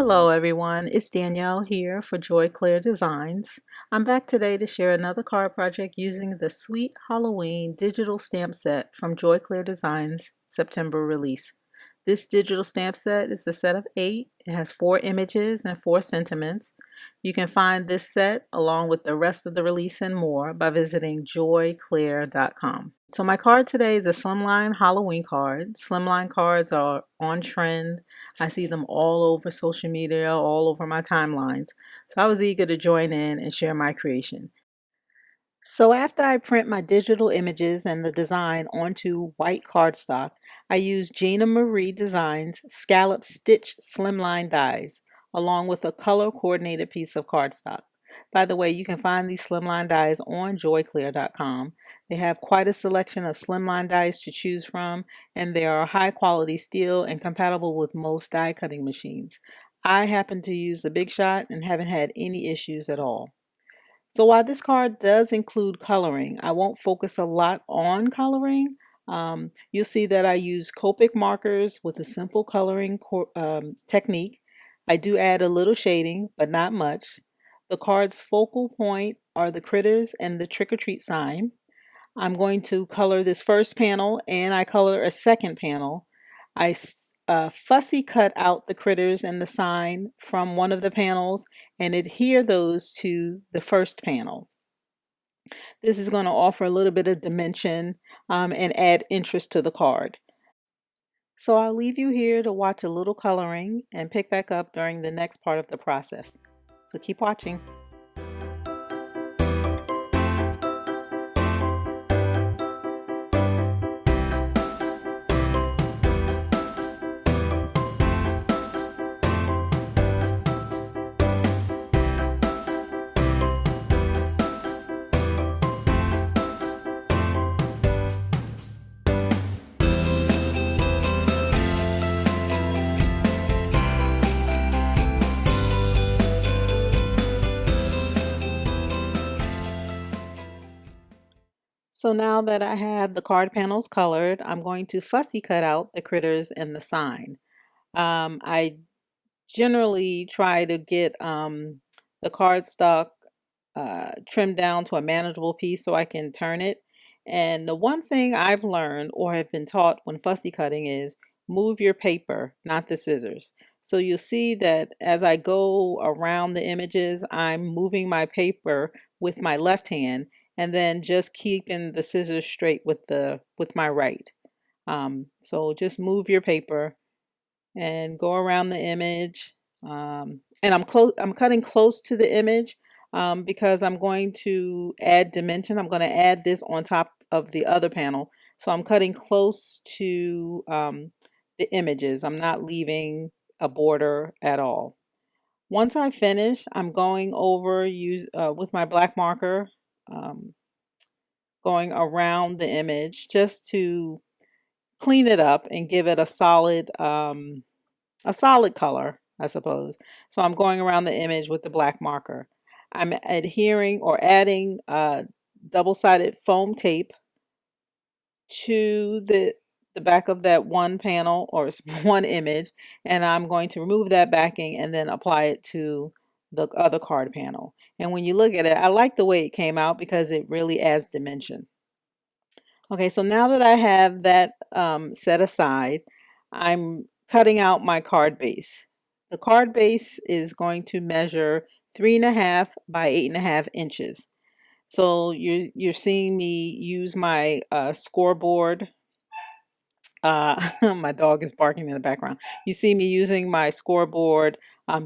Hello everyone, it's Danielle here for Clair Designs. I'm back today to share another card project using the Sweet Halloween digital stamp set from Clair Designs September release. This digital stamp set is a set of 8. It has 4 images and 4 sentiments. You can find this set along with the rest of the release and more by visiting joyclair.com. So my card today is a Slimline Halloween card. Slimline cards are on trend. I see them all over social media, all over my timelines. So I was eager to join in and share my creation. So after I print my digital images and the design onto white cardstock, I use Gina Marie Designs scallop stitch slimline dies along with a color coordinated piece of cardstock. By the way, you can find these slimline dies on joyclair.com. They have quite a selection of slimline dies to choose from, and they are high quality steel and compatible with most die cutting machines. I happen to use the Big Shot and haven't had any issues at all. So while this card does include coloring, I won't focus a lot on coloring. You'll see that I use Copic markers with a simple coloring technique. I do add a little shading, but not much. The card's focal point are the critters and the trick-or-treat sign. I'm going to color this first panel and I color a second panel. I fussy cut out the critters and the sign from one of the panels and adhere those to the first panel. This is going to offer a little bit of dimension and add interest to the card. So I'll leave you here to watch a little coloring and pick back up during the next part of the process. So keep watching. So now that I have the card panels colored, I'm going to fussy cut out the critters and the sign. I generally try to get the cardstock trimmed down to a manageable piece so I can turn it. And the one thing I've learned or have been taught when fussy cutting is move your paper, not the scissors. So you'll see that as I go around the images, I'm moving my paper with my left hand and then just keeping the scissors straight with my right. So just move your paper and go around the image. And I'm cutting close to the image because I'm going to add dimension. I'm going to add this on top of the other panel. So I'm cutting close to the images. I'm not leaving a border at all. Once I finish, I'm going over with my black marker, going around the image just to clean it up and give it a solid color, I suppose. So I'm going around the image with the black marker. I'm adhering or adding double-sided foam tape to the back of that one panel or one image, and I'm going to remove that backing and then apply it to the other card panel. And when you look at it, I like the way it came out because it really adds dimension. Okay, so now that I have that set aside, I'm cutting out my card base. The card base is going to measure 3.5 by 8.5 inches. So you're seeing me use my scoreboard. My dog is barking in the background. You see me using my scoreboard,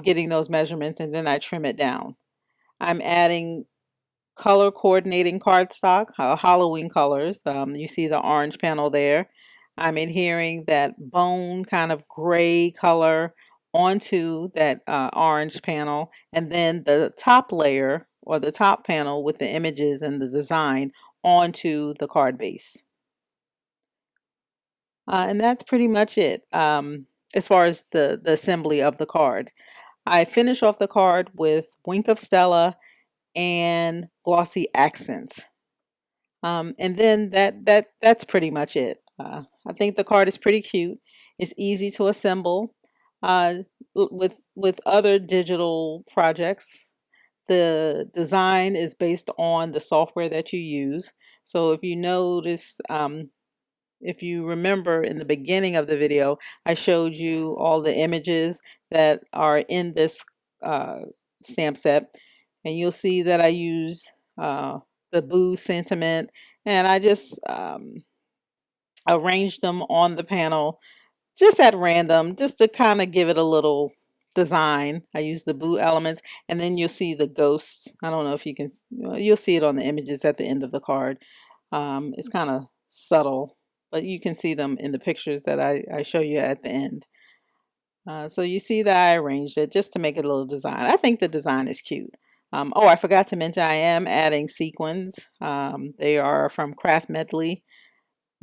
getting those measurements, and then I trim it down. I'm adding color coordinating cardstock, Halloween colors. You see the orange panel there. I'm adhering that bone kind of gray color onto that orange panel, and then the top layer or the top panel with the images and the design onto the card base. And that's pretty much it as far as the assembly of the card. I finish off the card with Wink of Stella and glossy accents. And then that's pretty much it. I think the card is pretty cute. It's easy to assemble. with other digital projects, the design is based on the software that you use. So if you notice, if you remember in the beginning of the video, I showed you all the images that are in this uh, stamp set, and you'll see that I use the boo sentiment, and I just arranged them on the panel just at random, just to kind of give it a little design. I use the blue elements, and then you'll see the ghosts. I don't know if you can, you'll see it on the images at the end of the card. It's kind of subtle, but you can see them in the pictures that I show you at the end. So you see that I arranged it just to make it a little design. I think the design is cute. Oh, I forgot to mention I am adding sequins. They are from Craft Medley.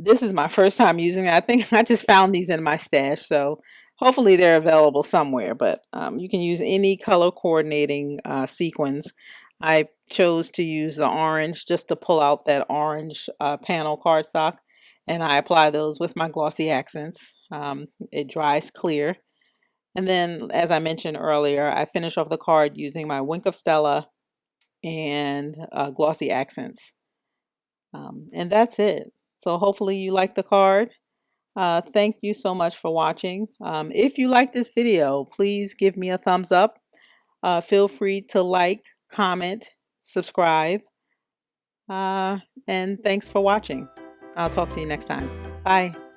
This is my first time using it. I think I just found these in my stash, so hopefully they're available somewhere, but you can use any color coordinating sequins. I chose to use the orange just to pull out that orange panel cardstock, and I apply those with my glossy accents. It dries clear. And then, as I mentioned earlier, I finish off the card using my Wink of Stella and glossy accents. And that's it. So hopefully you like the card. Thank you so much for watching. If you like this video, please give me a thumbs up. Feel free to like, comment, subscribe. And thanks for watching. I'll talk to you next time. Bye.